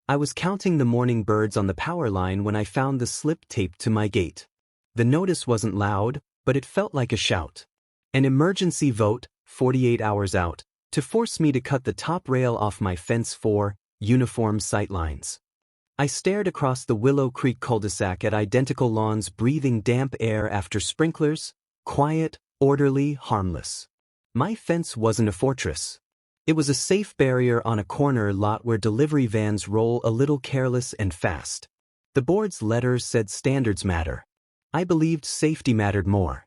I was counting the morning birds on the power line when I found the slip taped to my gate. The notice wasn't loud, but it felt like a shout. An emergency vote, 48 hours out, to force me to cut the top rail off my fence for uniform sightlines. I stared across the Willow Creek Cul-de-Sac at identical lawns breathing damp air after sprinklers, quiet, orderly, harmless. My fence wasn't a fortress. It was a safe barrier on a corner lot where delivery vans roll a little careless and fast. The board's letters said standards matter. I believed safety mattered more.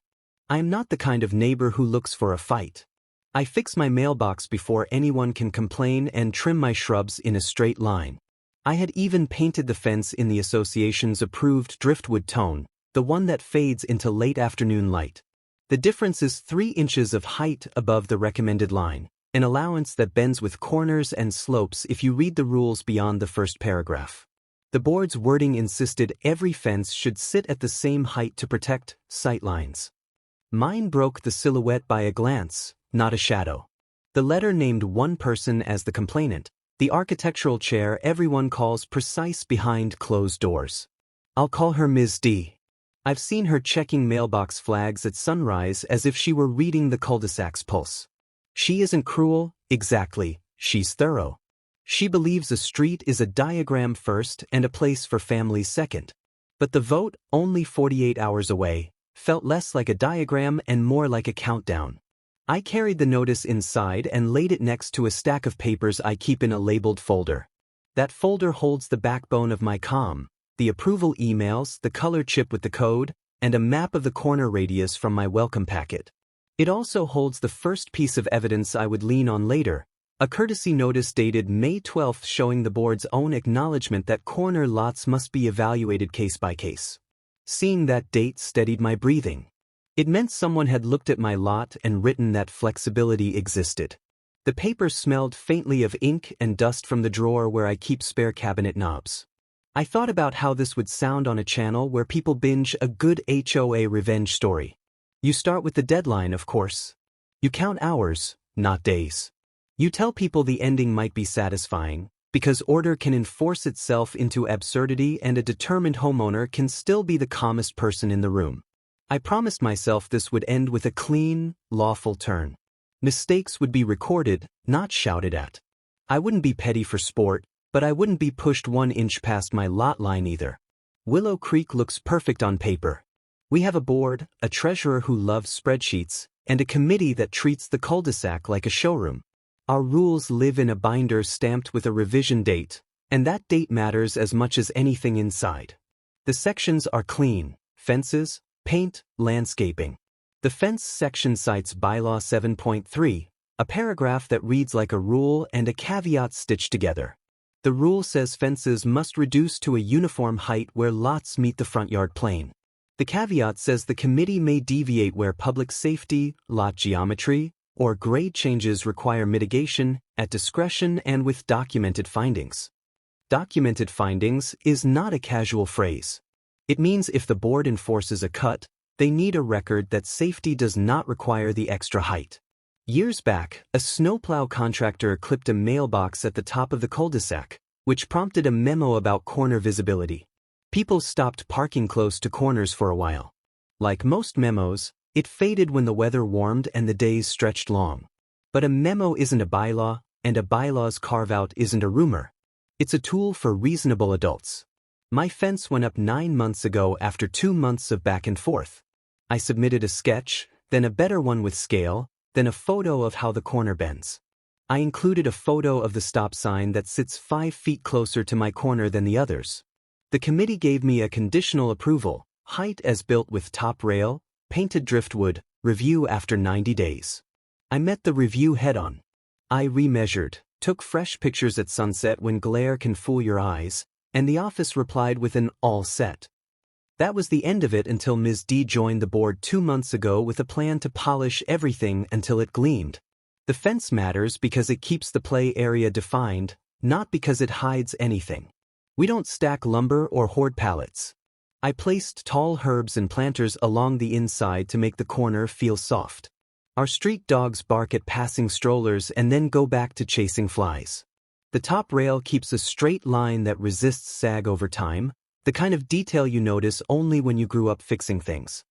I am not the kind of neighbor who looks for a fight. I fix my mailbox before anyone can complain and trim my shrubs in a straight line. I had even painted the fence in the association's approved driftwood tone, the one that fades into late afternoon light. The difference is 3 inches of height above the recommended line, an allowance that bends with corners and slopes if you read the rules beyond the first paragraph. The board's wording insisted every fence should sit at the same height to protect sightlines. Mine broke the silhouette by a glance, not a shadow. The letter named one person as the complainant, the architectural chair everyone calls precise behind closed doors. I'll call her Ms. D. I've seen her checking mailbox flags at sunrise as if she were reading the cul-de-sac's pulse. She isn't cruel, exactly, she's thorough. She believes a street is a diagram first and a place for families second. But the vote, only 48 hours away, felt less like a diagram and more like a countdown. I carried the notice inside and laid it next to a stack of papers I keep in a labeled folder. That folder holds the backbone of my comm, the approval emails, the color chip with the code, and a map of the corner radius from my welcome packet. It also holds the first piece of evidence I would lean on later, a courtesy notice dated May 12 showing the board's own acknowledgement that corner lots must be evaluated case by case. Seeing that date steadied my breathing. It meant someone had looked at my lot and written that flexibility existed. The paper smelled faintly of ink and dust from the drawer where I keep spare cabinet knobs. I thought about how this would sound on a channel where people binge a good HOA revenge story. You start with the deadline, of course. You count hours, not days. You tell people the ending might be satisfying, because order can enforce itself into absurdity and a determined homeowner can still be the calmest person in the room. I promised myself this would end with a clean, lawful turn. Mistakes would be recorded, not shouted at. I wouldn't be petty for sport, but I wouldn't be pushed 1 inch past my lot line either. Willow Creek looks perfect on paper. We have a board, a treasurer who loves spreadsheets, and a committee that treats the cul-de-sac like a showroom. Our rules live in a binder stamped with a revision date, and that date matters as much as anything inside. The sections are clean: fences, paint, landscaping. The fence section cites Bylaw 7.3, a paragraph that reads like a rule and a caveat stitched together. The rule says fences must reduce to a uniform height where lots meet the front yard plane. The caveat says the committee may deviate where public safety, lot geometry, or grade changes require mitigation, at discretion and with documented findings. Documented findings is not a casual phrase. It means if the board enforces a cut, they need a record that safety does not require the extra height. Years back, a snowplow contractor clipped a mailbox at the top of the cul-de-sac, which prompted a memo about corner visibility. People stopped parking close to corners for a while. Like most memos, it faded when the weather warmed and the days stretched long. But a memo isn't a bylaw, and a bylaw's carve-out isn't a rumor. It's a tool for reasonable adults. My fence went up 9 months ago after 2 months of back and forth. I submitted a sketch, then a better one with scale, then a photo of how the corner bends. I included a photo of the stop sign that sits 5 feet closer to my corner than the others. The committee gave me a conditional approval, height as built with top rail, painted driftwood, review after 90 days. I met the review head-on. I remeasured, took fresh pictures at sunset when glare can fool your eyes, and the office replied with an all set. That was the end of it until Ms. D joined the board 2 months ago with a plan to polish everything until it gleamed. The fence matters because it keeps the play area defined, not because it hides anything. We don't stack lumber or hoard pallets. I placed tall herbs and planters along the inside to make the corner feel soft. Our street dogs bark at passing strollers and then go back to chasing flies. The top rail keeps a straight line that resists sag over time, the kind of detail you notice only when you grew up fixing things.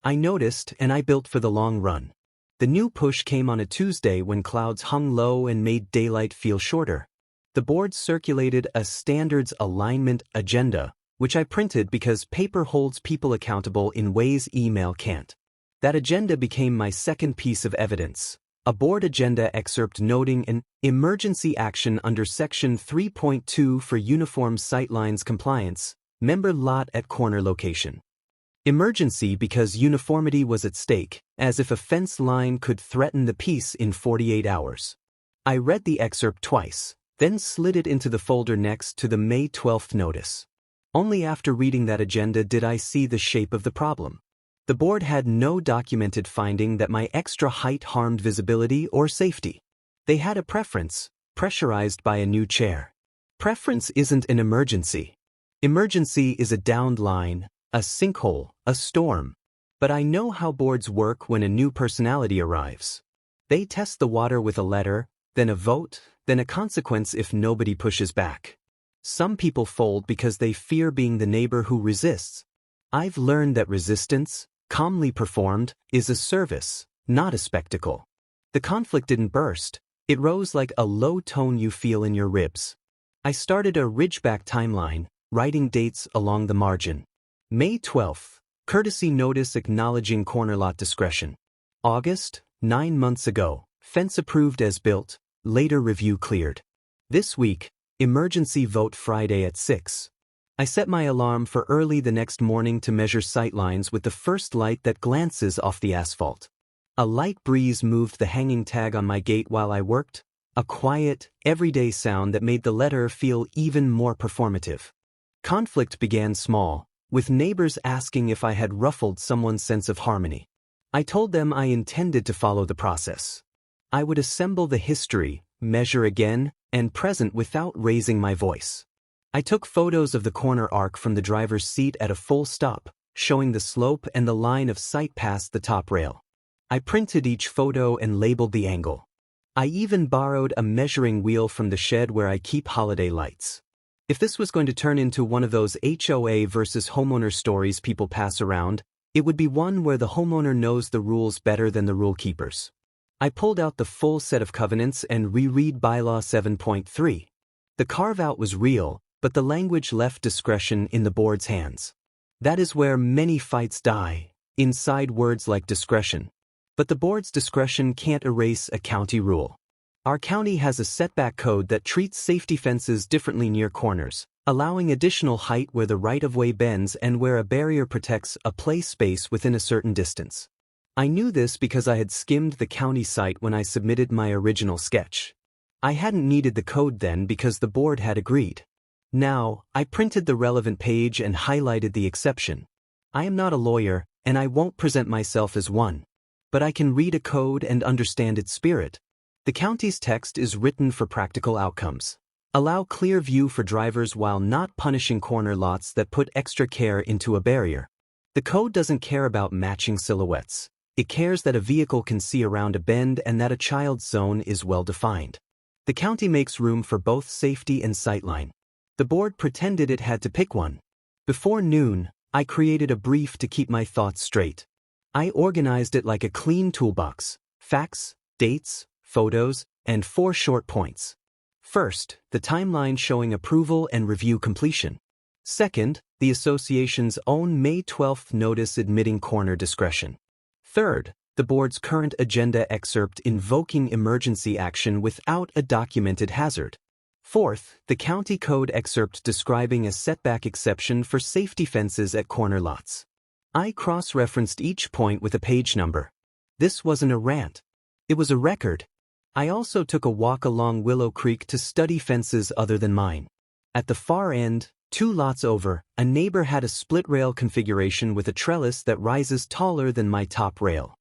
I noticed, and I built for the long run. The new push came on a Tuesday when clouds hung low and made daylight feel shorter. The board circulated a standards alignment agenda, which I printed because paper holds people accountable in ways email can't. That agenda became my second piece of evidence. A board agenda excerpt noting an emergency action under Section 3.2 for uniform sightlines compliance, member lot at corner location. Emergency because uniformity was at stake, as if a fence line could threaten the peace in 48 hours. I read the excerpt twice, then slid it into the folder next to the May 12th notice. Only after reading that agenda did I see the shape of the problem. The board had no documented finding that my extra height harmed visibility or safety. They had a preference, pressurized by a new chair. Preference isn't an emergency. Emergency is a downed line, a sinkhole, a storm. But I know how boards work when a new personality arrives. They test the water with a letter, then a vote, then a consequence if nobody pushes back. Some people fold because they fear being the neighbor who resists. I've learned that resistance, calmly performed, is a service, not a spectacle. The conflict didn't burst. It rose like a low tone you feel in your ribs. I started a ridgeback timeline, writing dates along the margin. May 12th, courtesy notice acknowledging corner lot discretion. August, 9 months ago, fence approved as built, later review cleared. This week, emergency vote Friday at 6. I set my alarm for early the next morning to measure sightlines with the first light that glances off the asphalt. A light breeze moved the hanging tag on my gate while I worked, a quiet, everyday sound that made the letter feel even more performative. Conflict began small, with neighbors asking if I had ruffled someone's sense of harmony. I told them I intended to follow the process. I would assemble the history, measure again, and present without raising my voice. I took photos of the corner arc from the driver's seat at a full stop, showing the slope and the line of sight past the top rail. I printed each photo and labeled the angle. I even borrowed a measuring wheel from the shed where I keep holiday lights. If this was going to turn into one of those HOA versus homeowner stories people pass around, it would be one where the homeowner knows the rules better than the rule keepers. I pulled out the full set of covenants and reread Bylaw 7.3. The carve-out was real, but the language left discretion in the board's hands. That is where many fights die, inside words like discretion. But the board's discretion can't erase a county rule. Our county has a setback code that treats safety fences differently near corners, allowing additional height where the right-of-way bends and where a barrier protects a play space within a certain distance. I knew this because I had skimmed the county site when I submitted my original sketch. I hadn't needed the code then because the board had agreed. Now, I printed the relevant page and highlighted the exception. I am not a lawyer, and I won't present myself as one. But I can read a code and understand its spirit. The county's text is written for practical outcomes. Allow clear view for drivers while not punishing corner lots that put extra care into a barrier. The code doesn't care about matching silhouettes. It cares that a vehicle can see around a bend and that a child's zone is well defined. The county makes room for both safety and sightline. The board pretended it had to pick one. Before noon, I created a brief to keep my thoughts straight. I organized it like a clean toolbox: facts, dates, photos, and 4 short points. First, the timeline showing approval and review completion. Second, the association's own May 12th notice admitting corner discretion. Third, the board's current agenda excerpt invoking emergency action without a documented hazard. Fourth, the county code excerpt describing a setback exception for safety fences at corner lots. I cross-referenced each point with a page number. This wasn't a rant. It was a record. I also took a walk along Willow Creek to study fences other than mine. At the far end, 2 lots over, a neighbor had a split-rail configuration with a trellis that rises taller than my top rail.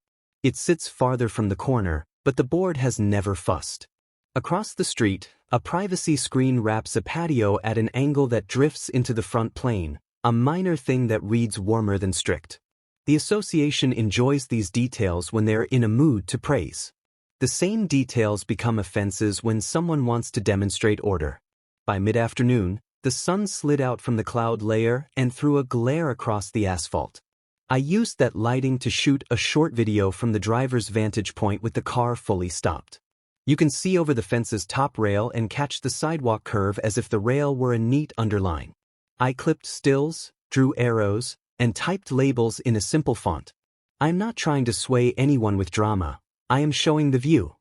It sits farther from the corner, but the board has never fussed. Across the street, a privacy screen wraps a patio at an angle that drifts into the front plane, a minor thing that reads warmer than strict. The association enjoys these details when they're in a mood to praise. The same details become offenses when someone wants to demonstrate order. By mid-afternoon, the sun slid out from the cloud layer and threw a glare across the asphalt. I used that lighting to shoot a short video from the driver's vantage point with the car fully stopped. You can see over the fence's top rail and catch the sidewalk curve as if the rail were a neat underline. I clipped stills, drew arrows, and typed labels in a simple font. I'm not trying to sway anyone with drama. I am showing the view.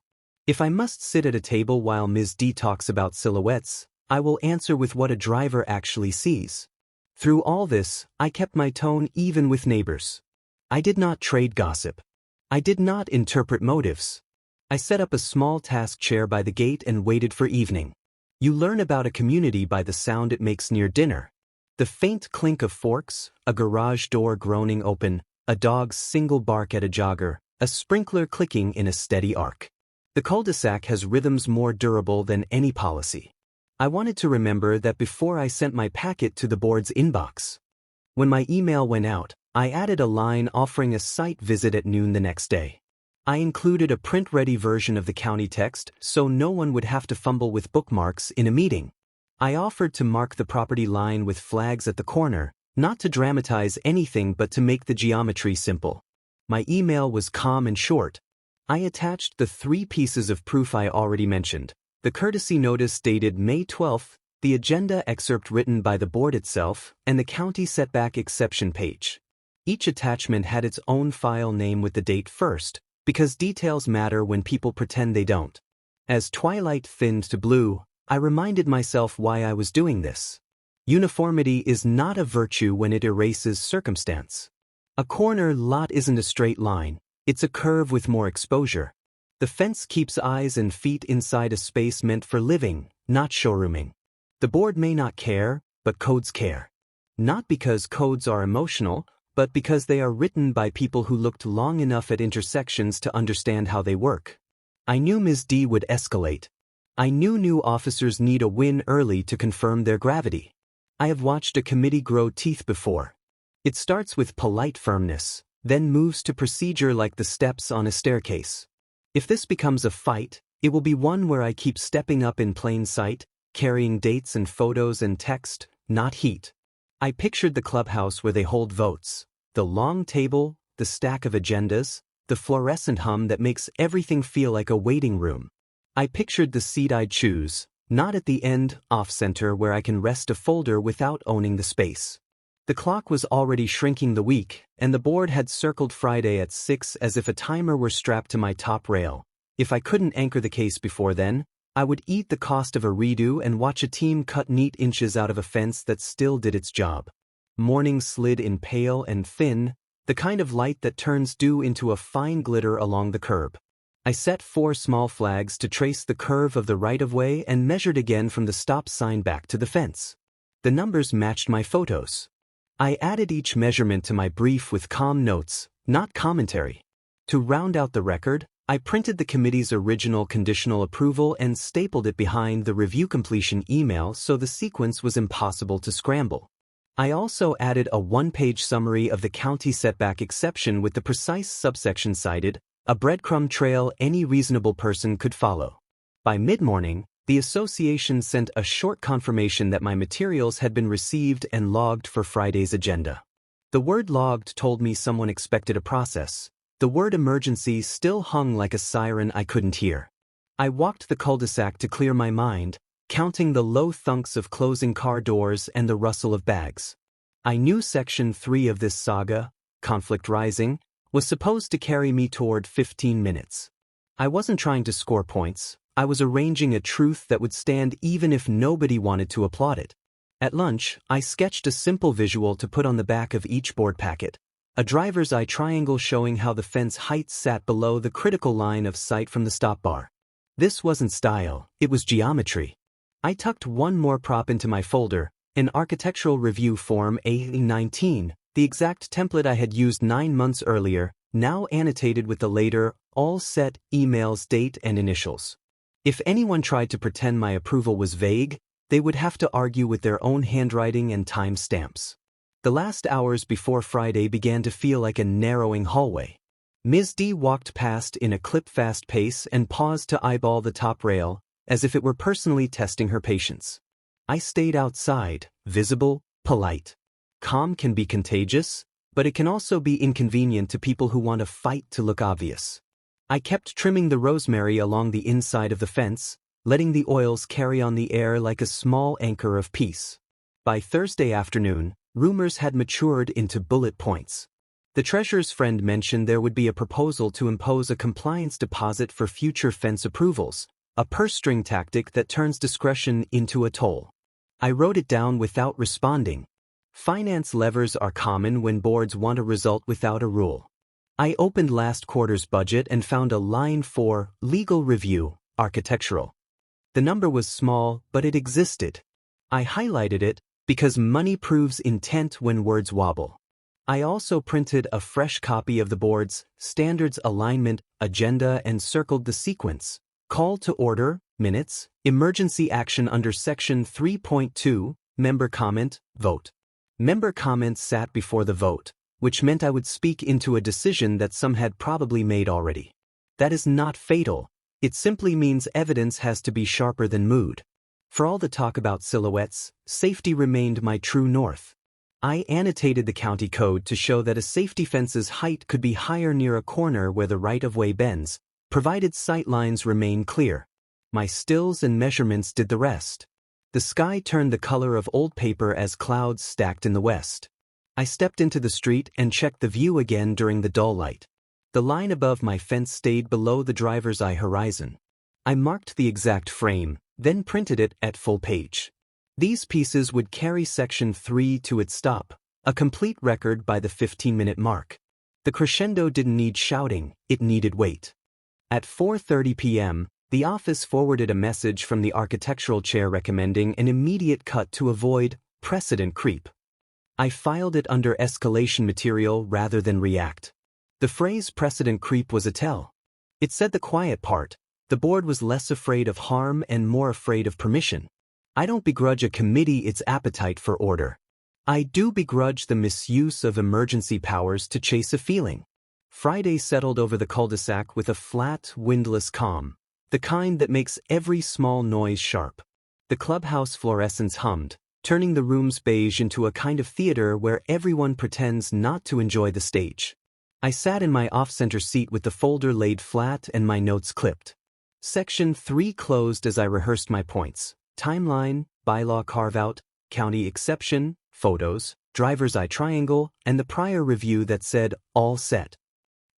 If I must sit at a table while Ms. D talks about silhouettes, I will answer with what a driver actually sees. Through all this, I kept my tone even with neighbors. I did not trade gossip. I did not interpret motives. I set up a small task chair by the gate and waited for evening. You learn about a community by the sound it makes near dinner. The faint clink of forks, a garage door groaning open, a dog's single bark at a jogger, a sprinkler clicking in a steady arc. The cul-de-sac has rhythms more durable than any policy. I wanted to remember that before I sent my packet to the board's inbox. When my email went out, I added a line offering a site visit at noon the next day. I included a print-ready version of the county text so no one would have to fumble with bookmarks in a meeting. I offered to mark the property line with flags at the corner, not to dramatize anything but to make the geometry simple. My email was calm and short. I attached the 3 pieces of proof I already mentioned: the courtesy notice dated May 12th, the agenda excerpt written by the board itself, and the county setback exception page. Each attachment had its own file name with the date first, because details matter when people pretend they don't. As twilight thinned to blue, I reminded myself why I was doing this. Uniformity is not a virtue when it erases circumstance. A corner lot isn't a straight line, it's a curve with more exposure. The fence keeps eyes and feet inside a space meant for living, not showrooming. The board may not care, but codes care. Not because codes are emotional, but because they are written by people who looked long enough at intersections to understand how they work. I knew Ms. D would escalate. I knew new officers need a win early to confirm their gravity. I have watched a committee grow teeth before. It starts with polite firmness, then moves to procedure like the steps on a staircase. If this becomes a fight, it will be one where I keep stepping up in plain sight, carrying dates and photos and text, not heat. I pictured the clubhouse where they hold votes, the long table, the stack of agendas, the fluorescent hum that makes everything feel like a waiting room. I pictured the seat I'd choose, not at the end, off-center where I can rest a folder without owning the space. The clock was already shrinking the week, and the board had circled Friday at 6 as if a timer were strapped to my top rail. If I couldn't anchor the case before then, I would eat the cost of a redo and watch a team cut neat inches out of a fence that still did its job. Morning slid in pale and thin, the kind of light that turns dew into a fine glitter along the curb. I set 4 small flags to trace the curve of the right-of-way and measured again from the stop sign back to the fence. The numbers matched my photos. I added each measurement to my brief with calm notes, not commentary. To round out the record, I printed the committee's original conditional approval and stapled it behind the review completion email so the sequence was impossible to scramble. I also added a 1-page summary of the county setback exception with the precise subsection cited, a breadcrumb trail any reasonable person could follow. By mid-morning, the association sent a short confirmation that my materials had been received and logged for Friday's agenda. The word logged told me someone expected a process. The word emergency still hung like a siren I couldn't hear. I walked the cul-de-sac to clear my mind, counting the low thunks of closing car doors and the rustle of bags. I knew Section 3 of this saga, conflict rising, was supposed to carry me toward 15 minutes. I wasn't trying to score points, I was arranging a truth that would stand even if nobody wanted to applaud it. At lunch, I sketched a simple visual to put on the back of each board packet. A driver's eye triangle showing how the fence height sat below the critical line of sight from the stop bar. This wasn't style, it was geometry. I tucked one more prop into my folder, an architectural review form A19, the exact template I had used 9 months earlier, now annotated with the later, all set, emails, date and initials. If anyone tried to pretend my approval was vague, they would have to argue with their own handwriting and time stamps. The last hours before Friday began to feel like a narrowing hallway. Ms. D walked past in a clip-fast pace and paused to eyeball the top rail, as if it were personally testing her patience. I stayed outside, visible, polite. Calm can be contagious, but it can also be inconvenient to people who want to fight to look obvious. I kept trimming the rosemary along the inside of the fence, letting the oils carry on the air like a small anchor of peace. By Thursday afternoon, rumors had matured into bullet points. The treasurer's friend mentioned there would be a proposal to impose a compliance deposit for future fence approvals, a purse-string tactic that turns discretion into a toll. I wrote it down without responding. Finance levers are common when boards want a result without a rule. I opened last quarter's budget and found a line for legal review, architectural. The number was small, but it existed. I highlighted it because money proves intent when words wobble. I also printed a fresh copy of the board's standards alignment agenda and circled the sequence: call to order, minutes, emergency action under section 3.2, member comment, vote. Member comments sat before the vote, which meant I would speak into a decision that some had probably made already. That is not fatal. It simply means evidence has to be sharper than mood. For all the talk about silhouettes, safety remained my true north. I annotated the county code to show that a safety fence's height could be higher near a corner where the right-of-way bends, provided sight lines remain clear. My stills and measurements did the rest. The sky turned the color of old paper as clouds stacked in the west. I stepped into the street and checked the view again during the dull light. The line above my fence stayed below the driver's eye horizon. I marked the exact frame, then printed it at full page. These pieces would carry section 3 to its stop, a complete record by the 15-minute mark. The crescendo didn't need shouting, it needed weight. At 4:30 p.m., the office forwarded a message from the architectural chair recommending an immediate cut to avoid precedent creep. I filed it under escalation material rather than react. The phrase precedent creep was a tell. It said the quiet part: the board was less afraid of harm and more afraid of permission. I don't begrudge a committee its appetite for order. I do begrudge the misuse of emergency powers to chase a feeling. Friday settled over the cul-de-sac with a flat, windless calm, the kind that makes every small noise sharp. The clubhouse fluorescents hummed, turning the room's beige into a kind of theater where everyone pretends not to enjoy the stage. I sat in my off-center seat with the folder laid flat and my notes clipped. Section 3 closed as I rehearsed my points: timeline, bylaw carve-out, county exception, photos, driver's eye triangle, and the prior review that said, all set.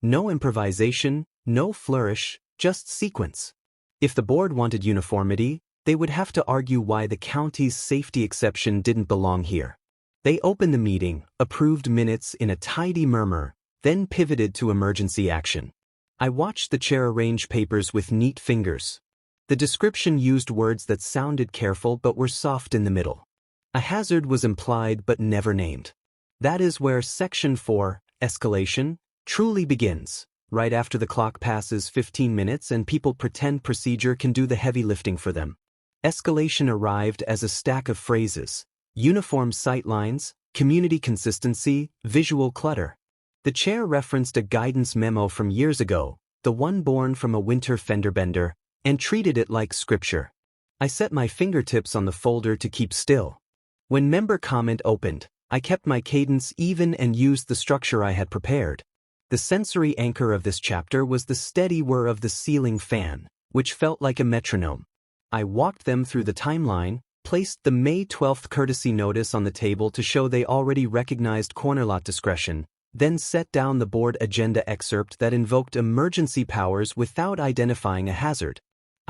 No improvisation, no flourish, just sequence. If the board wanted uniformity, they would have to argue why the county's safety exception didn't belong here. They opened the meeting, approved minutes in a tidy murmur, then pivoted to emergency action. I watched the chair arrange papers with neat fingers. The description used words that sounded careful but were soft in the middle. A hazard was implied but never named. That is where Section 4, escalation, truly begins, right after the clock passes 15 minutes and people pretend procedure can do the heavy lifting for them. Escalation arrived as a stack of phrases: uniform sight lines, community consistency, visual clutter. The chair referenced a guidance memo from years ago, the one born from a winter fender bender, and treated it like scripture. I set my fingertips on the folder to keep still. When member comment opened, I kept my cadence even and used the structure I had prepared. The sensory anchor of this chapter was the steady whir of the ceiling fan, which felt like a metronome. I walked them through the timeline, placed the May 12th courtesy notice on the table to show they already recognized corner lot discretion, then set down the board agenda excerpt that invoked emergency powers without identifying a hazard.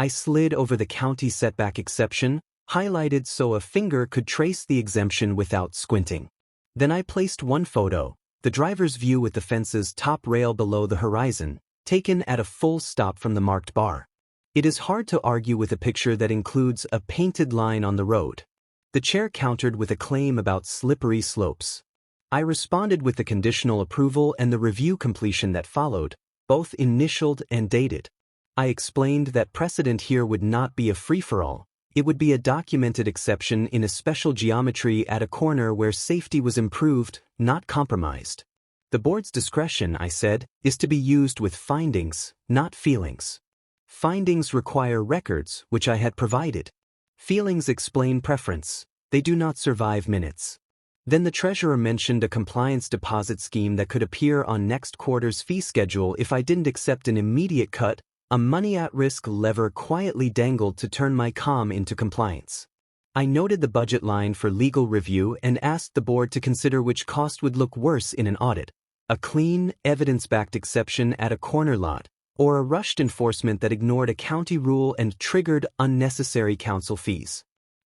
I slid over the county setback exception, highlighted so a finger could trace the exemption without squinting. Then I placed one photo, the driver's view with the fence's top rail below the horizon, taken at a full stop from the marked bar. It is hard to argue with a picture that includes a painted line on the road. The chair countered with a claim about slippery slopes. I responded with the conditional approval and the review completion that followed, both initialed and dated. I explained that precedent here would not be a free-for-all. It would be a documented exception in a special geometry at a corner where safety was improved, not compromised. The board's discretion, I said, is to be used with findings, not feelings. Findings require records, which I had provided. Feelings explain preference. They do not survive minutes. Then the treasurer mentioned a compliance deposit scheme that could appear on next quarter's fee schedule if I didn't accept an immediate cut. A money-at-risk lever quietly dangled to turn my comm into compliance. I noted the budget line for legal review and asked the board to consider which cost would look worse in an audit: a clean, evidence-backed exception at a corner lot, or a rushed enforcement that ignored a county rule and triggered unnecessary counsel fees.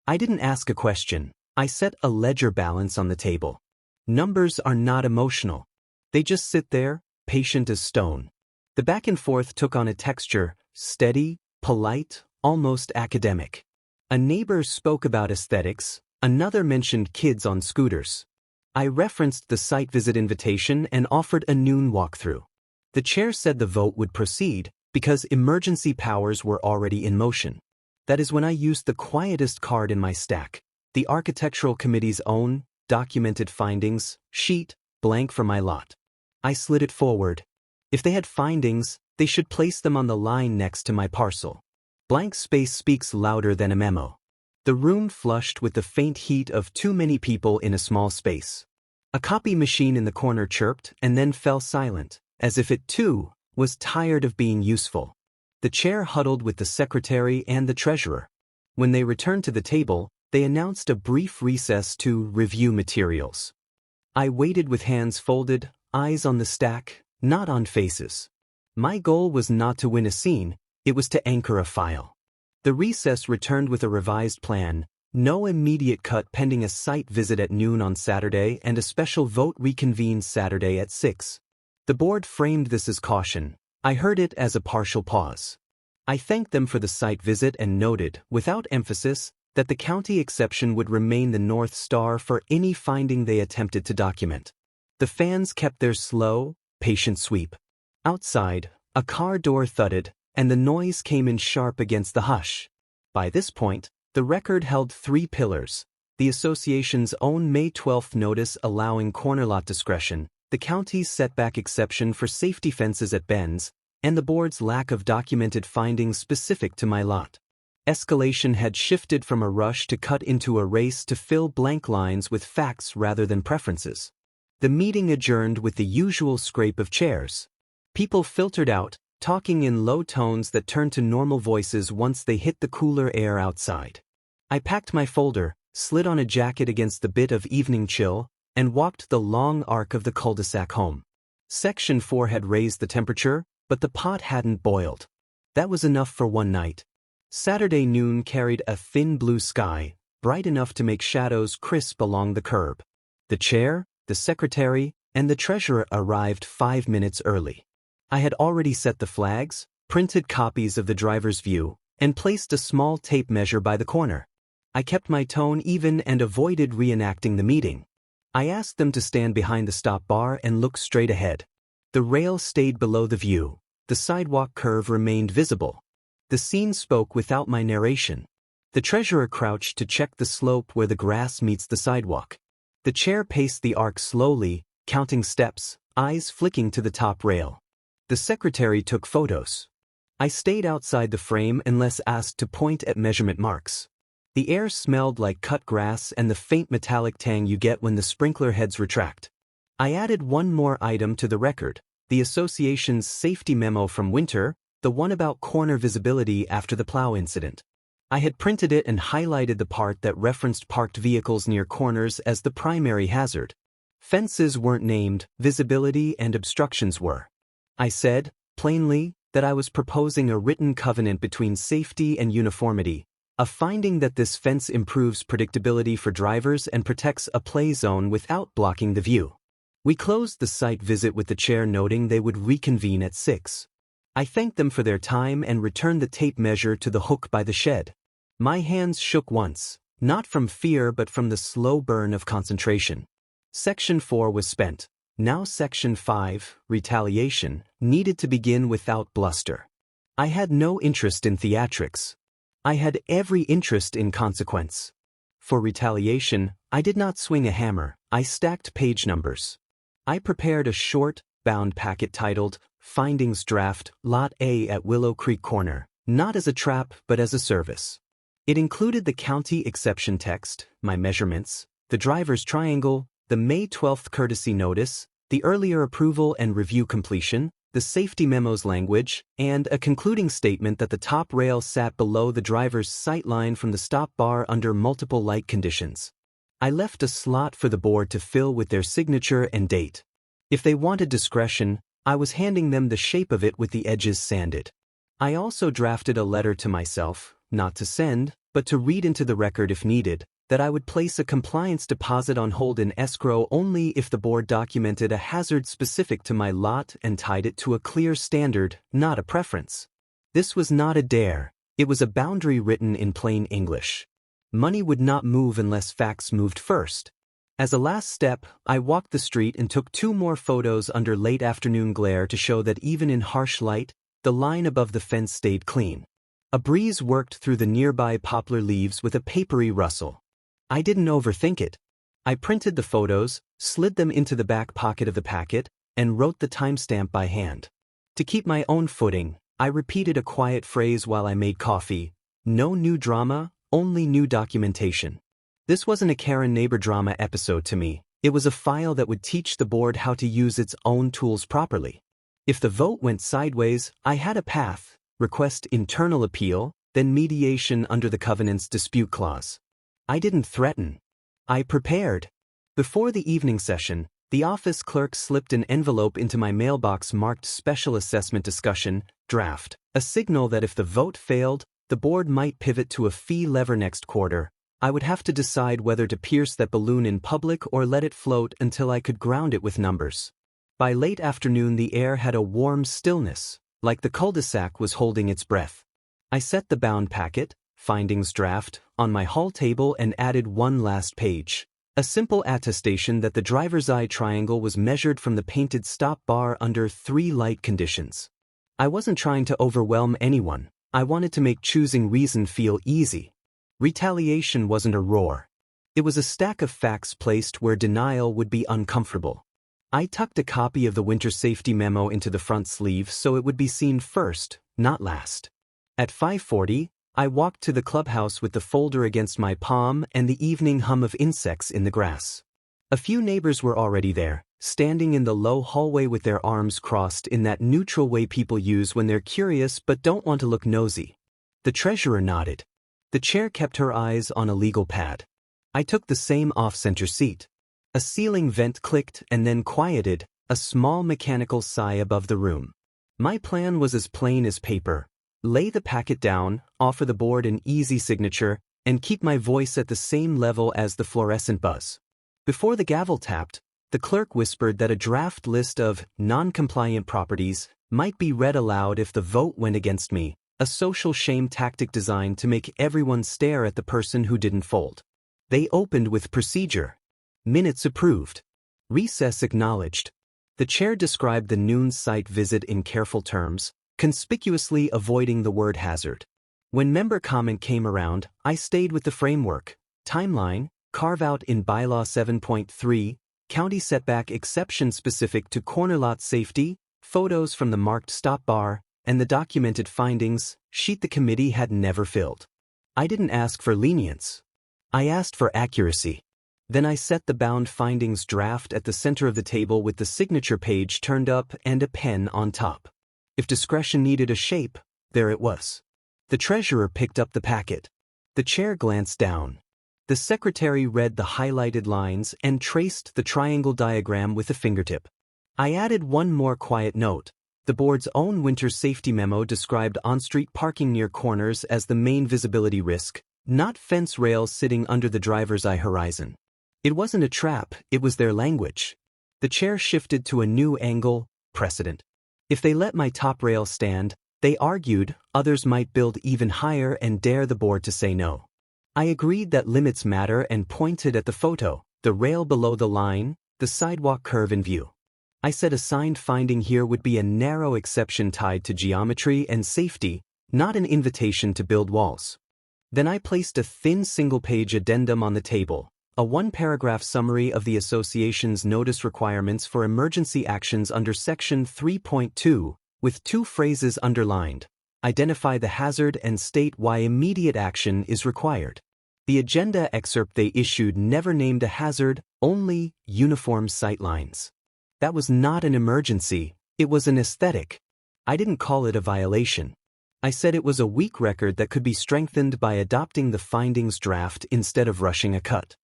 I didn't ask a question. I set a ledger balance on the table. Numbers are not emotional. They just sit there, patient as stone. The back and forth took on a texture, steady, polite, almost academic. A neighbor spoke about aesthetics, another mentioned kids on scooters. I referenced the site visit invitation and offered a noon walkthrough. The chair said the vote would proceed because emergency powers were already in motion. That is when I used the quietest card in my stack, the Architectural Committee's own, documented findings, sheet, blank for my lot. I slid it forward. If they had findings, they should place them on the line next to my parcel. Blank space speaks louder than a memo. The room flushed with the faint heat of too many people in a small space. A copy machine in the corner chirped and then fell silent, as if it too was tired of being useful. The chair huddled with the secretary and the treasurer. When they returned to the table, they announced a brief recess to review materials. I waited with hands folded, eyes on the stack, not on faces. My goal was not to win a scene, it was to anchor a file. The recess returned with a revised plan: no immediate cut pending a site visit at noon on Saturday, and a special vote reconvenes Saturday at 6. The board framed this as caution. I heard it as a partial pause. I thanked them for the site visit and noted, without emphasis, that the county exception would remain the North Star for any finding they attempted to document. The fans kept their slow, patient sweep. Outside, a car door thudded, and the noise came in sharp against the hush. By this point, the record held 3 pillars: the association's own May 12 notice allowing corner lot discretion, the county's setback exception for safety fences at bends, and the board's lack of documented findings specific to my lot. Escalation had shifted from a rush to cut into a race to fill blank lines with facts rather than preferences. The meeting adjourned with the usual scrape of chairs. People filtered out, talking in low tones that turned to normal voices once they hit the cooler air outside. I packed my folder, slid on a jacket against the bit of evening chill, and walked the long arc of the cul-de-sac home. Section 4 had raised the temperature, but the pot hadn't boiled. That was enough for one night. Saturday noon carried a thin blue sky, bright enough to make shadows crisp along the curb. The chair, the secretary, and the treasurer arrived 5 minutes early. I had already set the flags, printed copies of the driver's view, and placed a small tape measure by the corner. I kept my tone even and avoided reenacting the meeting. I asked them to stand behind the stop bar and look straight ahead. The rail stayed below the view. The sidewalk curve remained visible. The scene spoke without my narration. The treasurer crouched to check the slope where the grass meets the sidewalk. The chair paced the arc slowly, counting steps, eyes flicking to the top rail. The secretary took photos. I stayed outside the frame unless asked to point at measurement marks. The air smelled like cut grass and the faint metallic tang you get when the sprinkler heads retract. I added one more item to the record: the association's safety memo from winter, the one about corner visibility after the plow incident. I had printed it and highlighted the part that referenced parked vehicles near corners as the primary hazard. Fences weren't named, visibility and obstructions were. I said, plainly, that I was proposing a written covenant between safety and uniformity, a finding that this fence improves predictability for drivers and protects a play zone without blocking the view. We closed the site visit with the chair noting they would reconvene at 6. I thanked them for their time and returned the tape measure to the hook by the shed. My hands shook once, not from fear but from the slow burn of concentration. Section 4 was spent. Now Section 5, retaliation, needed to begin without bluster. I had no interest in theatrics. I had every interest in consequence. For retaliation, I did not swing a hammer, I stacked page numbers. I prepared a short, bound packet titled, Findings Draft, Lot A at Willow Creek Corner, not as a trap but as a service. It included the county exception text, my measurements, the driver's triangle, the May 12th courtesy notice, the earlier approval and review completion, the safety memo's language, and a concluding statement that the top rail sat below the driver's sight line from the stop bar under multiple light conditions. I left a slot for the board to fill with their signature and date. If they wanted discretion, I was handing them the shape of it with the edges sanded. I also drafted a letter to myself, not to send, but to read into the record if needed, that I would place a compliance deposit on hold in escrow only if the board documented a hazard specific to my lot and tied it to a clear standard, not a preference. This was not a dare, it was a boundary written in plain English. Money would not move unless facts moved first. As a last step, I walked the street and took 2 more photos under late afternoon glare to show that even in harsh light, the line above the fence stayed clean. A breeze worked through the nearby poplar leaves with a papery rustle. I didn't overthink it. I printed the photos, slid them into the back pocket of the packet, and wrote the timestamp by hand. To keep my own footing, I repeated a quiet phrase while I made coffee. No new drama, only new documentation. This wasn't a Karen neighbor drama episode to me. It was a file that would teach the board how to use its own tools properly. If the vote went sideways, I had a path: request internal appeal, then mediation under the covenant's dispute clause. I didn't threaten. I prepared. Before the evening session, the office clerk slipped an envelope into my mailbox marked Special Assessment Discussion, Draft, a signal that if the vote failed, the board might pivot to a fee lever next quarter. I would have to decide whether to pierce that balloon in public or let it float until I could ground it with numbers. By late afternoon, the air had a warm stillness, like the cul-de-sac was holding its breath. I set the bound packet, Findings Draft, on my hall table and added one last page. A simple attestation that the driver's eye triangle was measured from the painted stop bar under 3 light conditions. I wasn't trying to overwhelm anyone. I wanted to make choosing reason feel easy. Retaliation wasn't a roar. It was a stack of facts placed where denial would be uncomfortable. I tucked a copy of the winter safety memo into the front sleeve so it would be seen first, not last. At 5:40, I walked to the clubhouse with the folder against my palm and the evening hum of insects in the grass. A few neighbors were already there, standing in the low hallway with their arms crossed in that neutral way people use when they're curious but don't want to look nosy. The treasurer nodded. The chair kept her eyes on a legal pad. I took the same off-center seat. A ceiling vent clicked and then quieted, a small mechanical sigh above the room. My plan was as plain as paper. Lay the packet down, offer the board an easy signature, and keep my voice at the same level as the fluorescent buzz. Before the gavel tapped, the clerk whispered that a draft list of non-compliant properties might be read aloud if the vote went against me, a social shame tactic designed to make everyone stare at the person who didn't fold. They opened with procedure. Minutes approved. Recess acknowledged. The chair described the noon site visit in careful terms, conspicuously avoiding the word hazard. When member comment came around, I stayed with the framework. Timeline, carve-out in Bylaw 7.3, county setback exception specific to corner lot safety, photos from the marked stop bar, and the documented findings, sheet the committee had never filled. I didn't ask for lenience. I asked for accuracy. Then I set the bound findings draft at the center of the table with the signature page turned up and a pen on top. If discretion needed a shape, there it was. The treasurer picked up the packet. The chair glanced down. The secretary read the highlighted lines and traced the triangle diagram with a fingertip. I added one more quiet note. The board's own winter safety memo described on-street parking near corners as the main visibility risk, not fence rails sitting under the driver's eye horizon. It wasn't a trap, it was their language. The chair shifted to a new angle, precedent. If they let my top rail stand, they argued, others might build even higher and dare the board to say no. I agreed that limits matter and pointed at the photo, the rail below the line, the sidewalk curve in view. I said a signed finding here would be a narrow exception tied to geometry and safety, not an invitation to build walls. Then I placed a thin single-page addendum on the table. A one-paragraph summary of the association's notice requirements for emergency actions under Section 3.2, with 2 phrases underlined. Identify the hazard and state why immediate action is required. The agenda excerpt they issued never named a hazard, only uniform sightlines. That was not an emergency, it was an aesthetic. I didn't call it a violation. I said it was a weak record that could be strengthened by adopting the findings draft instead of rushing a cut.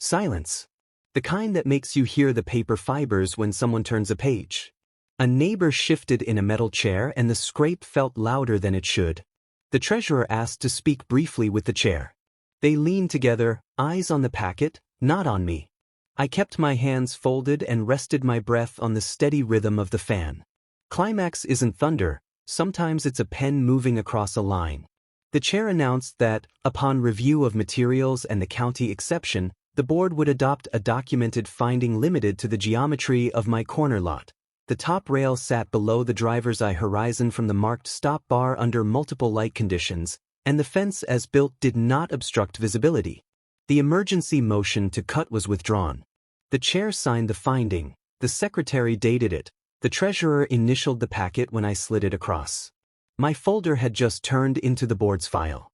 Silence. The kind that makes you hear the paper fibers when someone turns a page. A neighbor shifted in a metal chair and the scrape felt louder than it should. The treasurer asked to speak briefly with the chair. They leaned together, eyes on the packet, not on me. I kept my hands folded and rested my breath on the steady rhythm of the fan. Climax isn't thunder, sometimes it's a pen moving across a line. The chair announced that, upon review of materials and the county exception, the board would adopt a documented finding limited to the geometry of my corner lot. The top rail sat below the driver's eye horizon from the marked stop bar under multiple light conditions, and the fence as built did not obstruct visibility. The emergency motion to cut was withdrawn. The chair signed the finding, the secretary dated it, the treasurer initialed the packet when I slid it across. My folder had just turned into the board's file.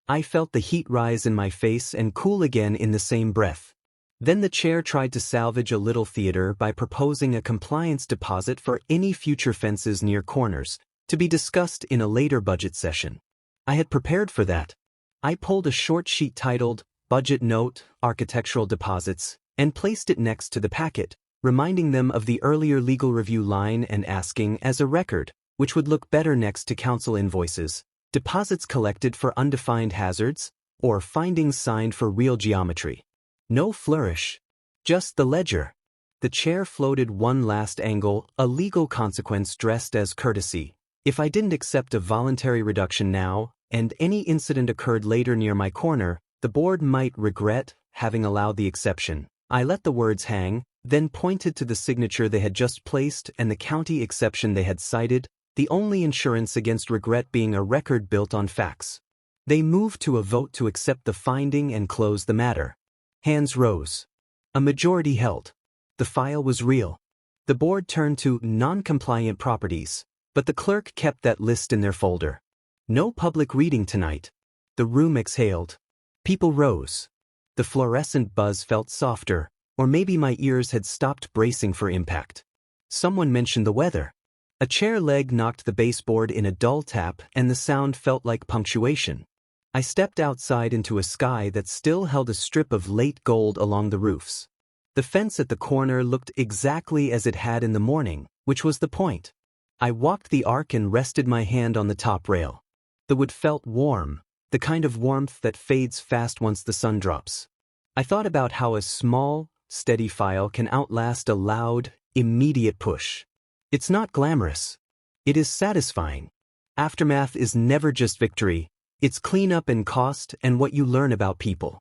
I felt the heat rise in my face and cool again in the same breath. Then the chair tried to salvage a little theater by proposing a compliance deposit for any future fences near corners, to be discussed in a later budget session. I had prepared for that. I pulled a short sheet titled, Budget Note, Architectural Deposits, and placed it next to the packet, reminding them of the earlier legal review line and asking, as a record, which would look better next to council invoices, deposits collected for undefined hazards, or findings signed for real geometry. No flourish. Just the ledger. The chair floated one last angle, a legal consequence dressed as courtesy. If I didn't accept a voluntary reduction now, and any incident occurred later near my corner, the board might regret having allowed the exception. I let the words hang, then pointed to the signature they had just placed and the county exception they had cited, the only insurance against regret being a record built on facts. They moved to a vote to accept the finding and close the matter. Hands rose. A majority held. The file was real. The board turned to non-compliant properties, but the clerk kept that list in their folder. No public reading tonight. The room exhaled. People rose. The fluorescent buzz felt softer, or maybe my ears had stopped bracing for impact. Someone mentioned the weather. A chair leg knocked the baseboard in a dull tap and the sound felt like punctuation. I stepped outside into a sky that still held a strip of late gold along the roofs. The fence at the corner looked exactly as it had in the morning, which was the point. I walked the arc and rested my hand on the top rail. The wood felt warm, the kind of warmth that fades fast once the sun drops. I thought about how a small, steady file can outlast a loud, immediate push. It's not glamorous. It is satisfying. Aftermath is never just victory. It's cleanup and cost and what you learn about people.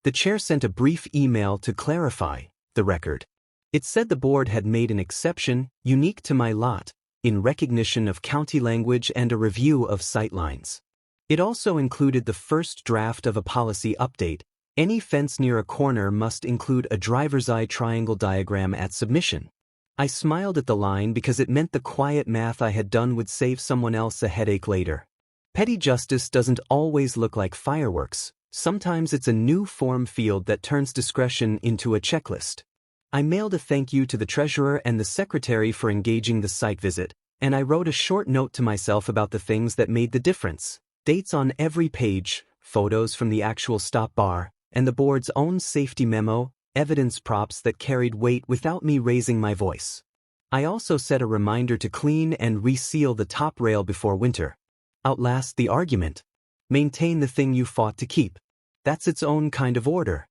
The chair sent a brief email to clarify the record. It said the board had made an exception, unique to my lot, in recognition of county language and a review of sightlines. It also included the first draft of a policy update. Any fence near a corner must include a driver's eye triangle diagram at submission. I smiled at the line because it meant the quiet math I had done would save someone else a headache later. Petty justice doesn't always look like fireworks. Sometimes it's a new form field that turns discretion into a checklist. I mailed a thank you to the treasurer and the secretary for engaging the site visit, and I wrote a short note to myself about the things that made the difference. Dates on every page, photos from the actual stop bar, and the board's own safety memo, evidence props that carried weight without me raising my voice. I also set a reminder to clean and reseal the top rail before winter. Outlast the argument. Maintain the thing you fought to keep. That's its own kind of order.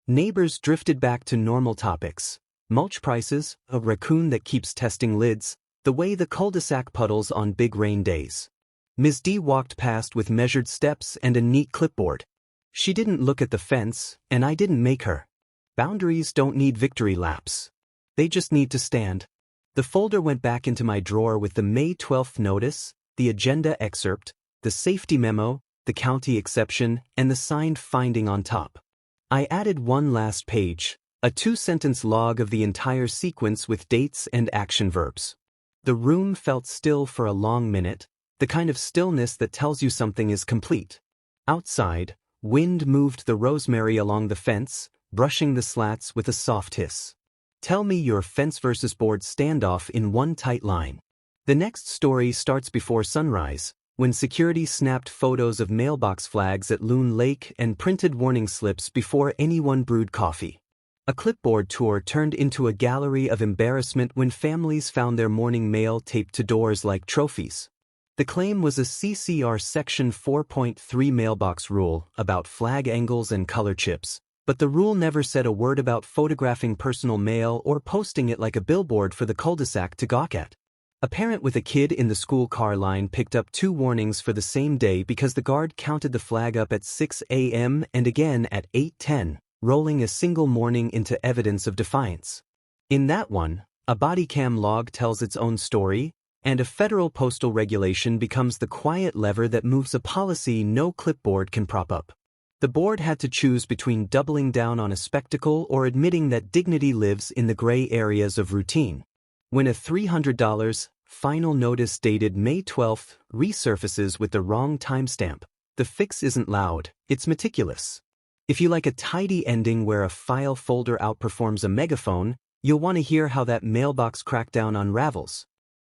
Neighbors drifted back to normal topics. Mulch prices, a raccoon that keeps testing lids, the way the cul-de-sac puddles on big rain days. Ms. D walked past with measured steps and a neat clipboard. She didn't look at the fence, and I didn't make her. Boundaries don't need victory laps. They just need to stand. The folder went back into my drawer with the May 12th notice, the agenda excerpt, the safety memo, the county exception, and the signed finding on top. I added one last page, a 2-sentence log of the entire sequence with dates and action verbs. The room felt still for a long minute, the kind of stillness that tells you something is complete. Outside, wind moved the rosemary along the fence, brushing the slats with a soft hiss. Tell me your fence versus board standoff in one tight line. The next story starts before sunrise, when security snapped photos of mailbox flags at Loon Lake and printed warning slips before anyone brewed coffee. A clipboard tour turned into a gallery of embarrassment when families found their morning mail taped to doors like trophies. The claim was a CCR Section 4.3 mailbox rule about flag angles and color chips, but the rule never said a word about photographing personal mail or posting it like a billboard for the cul-de-sac to gawk at. A parent with a kid in the school car line picked up 2 warnings for the same day because the guard counted the flag up at 6 a.m. and again at 8:10, rolling a single warning into evidence of defiance. In that one, a body cam log tells its own story, and a federal postal regulation becomes the quiet lever that moves a policy no clipboard can prop up. The board had to choose between doubling down on a spectacle or admitting that dignity lives in the gray areas of routine. When a $300 final notice dated May 12 resurfaces with the wrong timestamp, the fix isn't loud, it's meticulous. If you like a tidy ending where a file folder outperforms a megaphone, you'll want to hear how that mailbox crackdown unravels.